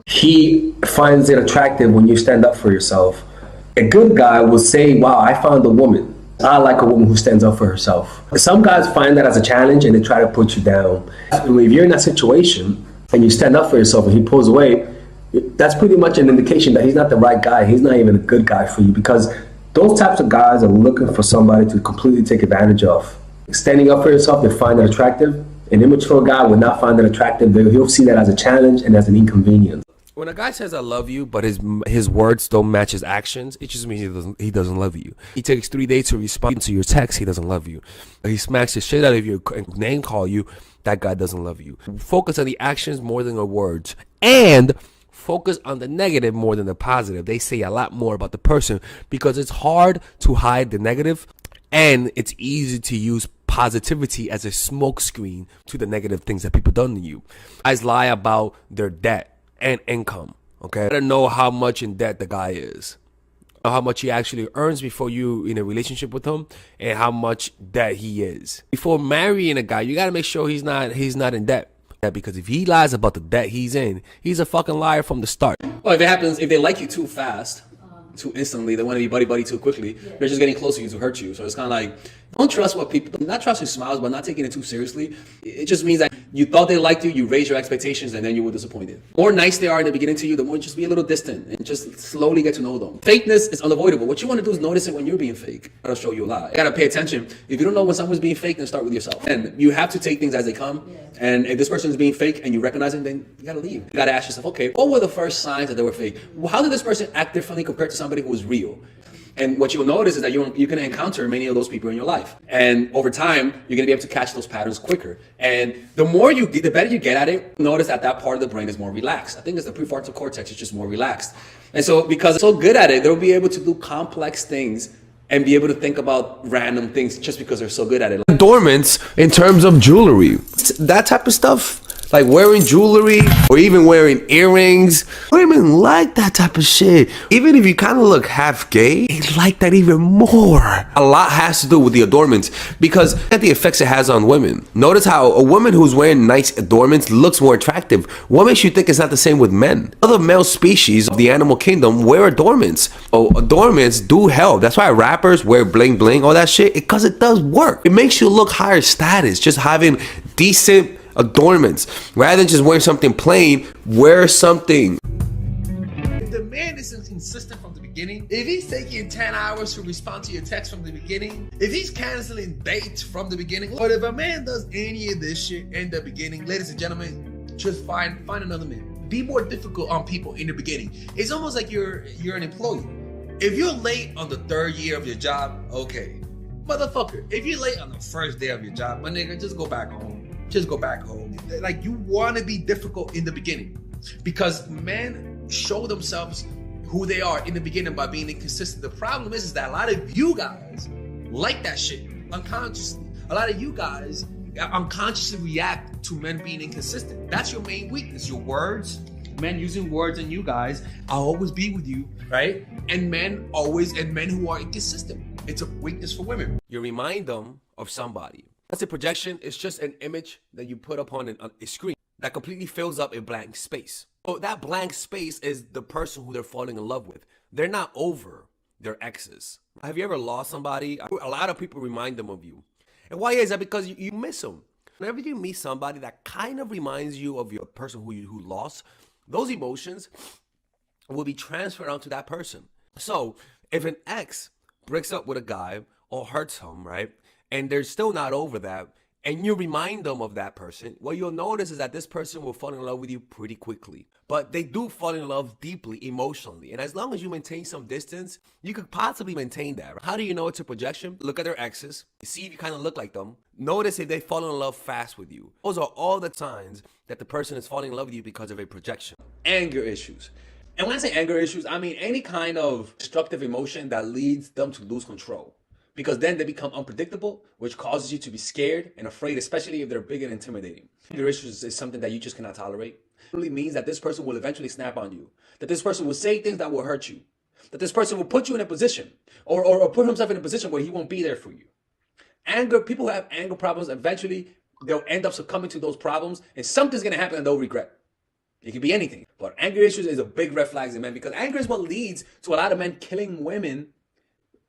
He finds it attractive when you stand up for yourself. A good guy will say, wow, I found a woman. I like a woman who stands up for herself. Some guys find that as a challenge and they try to put you down. If you're in that situation and you stand up for yourself and he pulls away, that's pretty much an indication that he's not the right guy. He's not even a good guy for you, because those types of guys are looking for somebody to completely take advantage of. Standing up for yourself, they find it attractive. An immature guy would not find it attractive. He'll see that as a challenge and as an inconvenience. When a guy says I love you, but his words don't match his actions, it just means he doesn't love you. He takes 3 days to respond to your text, he doesn't love you. He smacks the shit out of you and name call you, that guy doesn't love you. Focus on the actions more than the words, and focus on the negative more than the positive. They say a lot more about the person because it's hard to hide the negative, and it's easy to use positivity as a smokescreen to the negative things that people done to you. Guys lie about their debt and income. Okay, I don't know how much in debt the guy is, or how much he actually earns before you in a relationship with him, and how much debt he is. Before marrying a guy, you gotta make sure he's not in debt. Because if he lies about the debt he's in, he's a fucking liar from the start. Well, if they like you too fast, too instantly, they want to be buddy too quickly, they're just getting close to you to hurt you. So it's kind of like, don't trust what people, not trust your smiles, but not taking it too seriously. It just means that you thought they liked you, you raised your expectations, and then you were disappointed. The more nice they are in the beginning to you, the more just be a little distant and just slowly get to know them. Fakeness is unavoidable. What you want to do is notice it when you're being fake. That'll show you a lot. You gotta pay attention. If you don't know when someone's being fake, then start with yourself. And you have to take things as they come. And if this person is being fake and you recognize it, then you gotta leave. You gotta ask yourself, okay, what were the first signs that they were fake? How did this person act differently compared to somebody who was real? And what you'll notice is that you're going to encounter many of those people in your life. And over time, you're going to be able to catch those patterns quicker. And the better you get at it, notice that part of the brain is more relaxed. I think it's the prefrontal cortex is just more relaxed. And so because it's so good at it, they'll be able to do complex things and be able to think about random things just because they're so good at it. Adornments in terms of jewelry, that type of stuff. Like wearing jewelry or even wearing earrings. Women like that type of shit. Even if you kind of look half gay, they like that even more. A lot has to do with the adornments because at the effects it has on women. Notice how a woman who's wearing nice adornments looks more attractive. What makes you think it's not the same with men? Other male species of the animal kingdom wear adornments. Oh, adornments do help. That's why rappers wear bling bling, all that shit, because it does work. It makes you look higher status, just having decent adornments. Rather than just wearing something plain, wear something. If the man isn't consistent from the beginning, if he's taking 10 hours to respond to your text from the beginning, if he's canceling dates from the beginning, or if a man does any of this shit in the beginning, ladies and gentlemen, just find another man. Be more difficult on people in the beginning. It's almost like you're an employee. If you're late on the 3rd year of your job, okay. Motherfucker, if you're late on the 1st day of your job, my nigga, just go back home. Just go back home. Like, you want to be difficult in the beginning because men show themselves who they are in the beginning by being inconsistent. The problem is that a lot of you guys like that shit unconsciously. A lot of you guys unconsciously react to men being inconsistent. That's your main weakness, your words. Men using words and you guys, I'll always be with you, right? And men who are inconsistent. It's a weakness for women. You remind them of somebody. That's a projection. It's just an image that you put up on a screen that completely fills up a blank space. So that blank space is the person who they're falling in love with. They're not over their exes. Have you ever lost somebody? A lot of people remind them of you. And why is that? Because you miss them. Whenever you meet somebody that kind of reminds you of your person who lost, those emotions will be transferred onto that person. So if an ex breaks up with a guy or hurts him, right? And they're still not over that, and you remind them of that person, what you'll notice is that this person will fall in love with you pretty quickly. But they do fall in love deeply, emotionally. And as long as you maintain some distance, you could possibly maintain that. How do you know it's a projection? Look at their exes. See if you kind of look like them. Notice if they fall in love fast with you. Those are all the signs that the person is falling in love with you because of a projection. Anger issues. And when I say anger issues, I mean any kind of destructive emotion that leads them to lose control. Because then they become unpredictable, which causes you to be scared and afraid, especially if they're big and intimidating. Anger issues is something that you just cannot tolerate. It really means that this person will eventually snap on you, that this person will say things that will hurt you, that this person will put you in a position or put himself in a position where he won't be there for you. Anger, people who have anger problems, eventually they'll end up succumbing to those problems and something's going to happen and they'll regret. It could be anything. But anger issues is a big red flag in men, because anger is what leads to a lot of men killing women.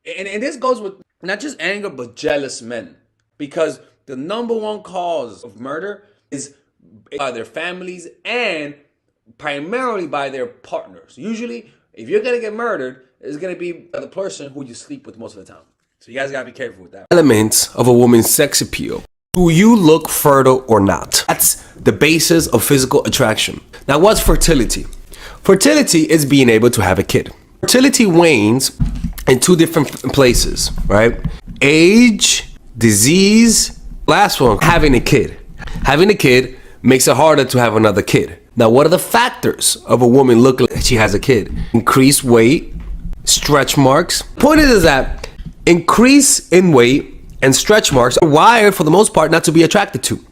And this goes with not just anger, but jealous men. Because the number one cause of murder is by their families and primarily by their partners. Usually, if you're gonna get murdered, it's gonna be the person who you sleep with most of the time. So you guys gotta be careful with that. Elements of a woman's sex appeal. Do you look fertile or not? That's the basis of physical attraction. Now, what's fertility? Fertility is being able to have a kid. Fertility wanes in two different places, right? Age, disease, last one, having a kid. Having a kid makes it harder to have another kid. Now, what are the factors of a woman look like she has a kid? Increased weight, stretch marks. Point is that increase in weight and stretch marks are wired for the most part not to be attracted to.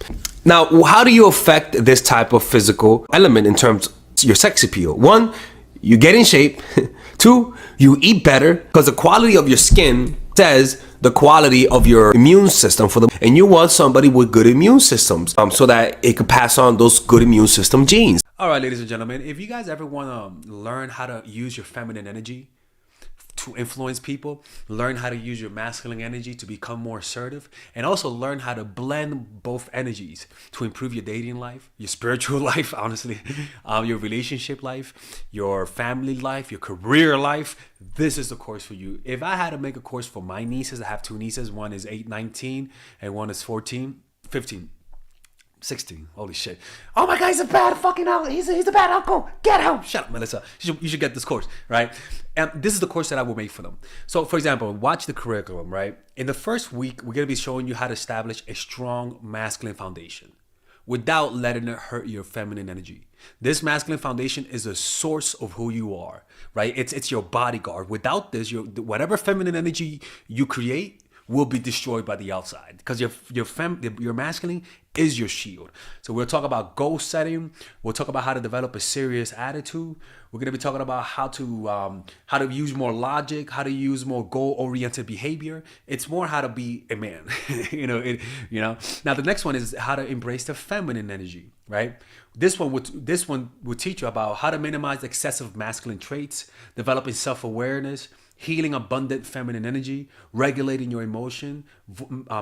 Now, how do you affect this type of physical element in terms of your sex appeal? One, you get in shape. Two, you eat better, because the quality of your skin says the quality of your immune system and you want somebody with good immune systems so that it could pass on those good immune system genes. All right, ladies and gentlemen, if you guys ever want to learn how to use your feminine energy to influence people, learn how to use your masculine energy to become more assertive, and also learn how to blend both energies to improve your dating life, your spiritual life, honestly, your relationship life, your family life, your career life, this is the course for you. If I had to make a course for my nieces, I have two nieces, one is 19 and one is 15. 16. Holy shit. Oh my God, he's a bad fucking uncle. He's a bad uncle. Get him. Shut up, Melissa. You should get this course, right? And this is the course that I will make for them. So, for example, watch the curriculum, right? In the first week, we're going to be showing you how to establish a strong masculine foundation without letting it hurt your feminine energy. This masculine foundation is a source of who you are, right? It's your bodyguard. Without this, whatever feminine energy you create will be destroyed by the outside, because your masculine is your shield. So we'll talk about goal setting. We'll talk about how to develop a serious attitude. We're going to be talking about how to use more logic, how to use more goal-oriented behavior. It's more how to be a man. Now the next one is how to embrace the feminine energy, right? This one would teach you about how to minimize excessive masculine traits, developing self-awareness, healing abundant feminine energy, regulating your emotion,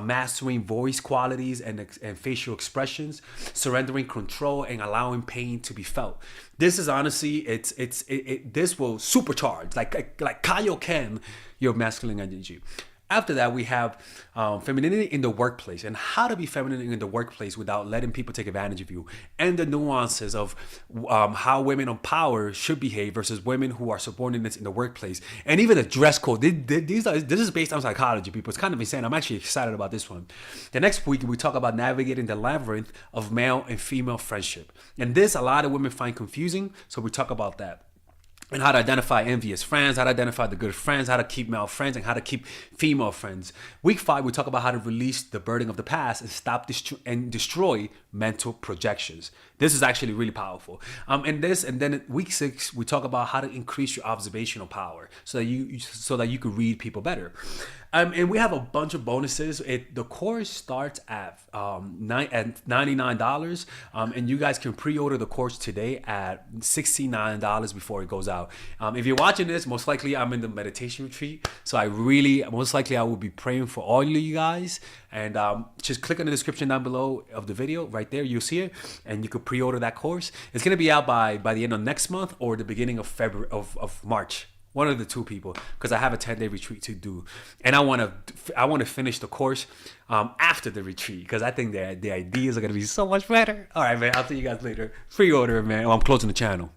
mastering voice qualities and facial expressions, surrendering control, and allowing pain to be felt. This is honestly, this will supercharge, like Kaioken, your masculine energy. After that, we have femininity in the workplace, and how to be feminine in the workplace without letting people take advantage of you, and the nuances of how women of power should behave versus women who are subordinates in the workplace, and even the dress code. This is based on psychology, people. It's kind of insane. I'm actually excited about this one. The next week, we talk about navigating the labyrinth of male and female friendship, and this a lot of women find confusing, so we talk about that. And how to identify envious friends, how to identify the good friends, how to keep male friends, and how to keep female friends. Week 5, we talk about how to release the burden of the past and stop and destroy mental projections. This is actually really powerful. And then week 6, we talk about how to increase your observational power so that you can read people better. And we have a bunch of bonuses. The course starts at $99, and you guys can pre-order the course today at $69 before it goes out. If you're watching this, most likely I'm in the meditation retreat, so most likely I will be praying for all of you guys. And just click on the description down below of the video, right there, you'll see it, and you can pre-order that course. It's gonna be out by the end of next month or the beginning of February of March. One of the two, people, because I have a 10-day retreat to do, and I want to finish the course after the retreat, because I think the ideas are gonna be so much better. All right, man. I'll see you guys later. Pre-order, man. I'm closing the channel.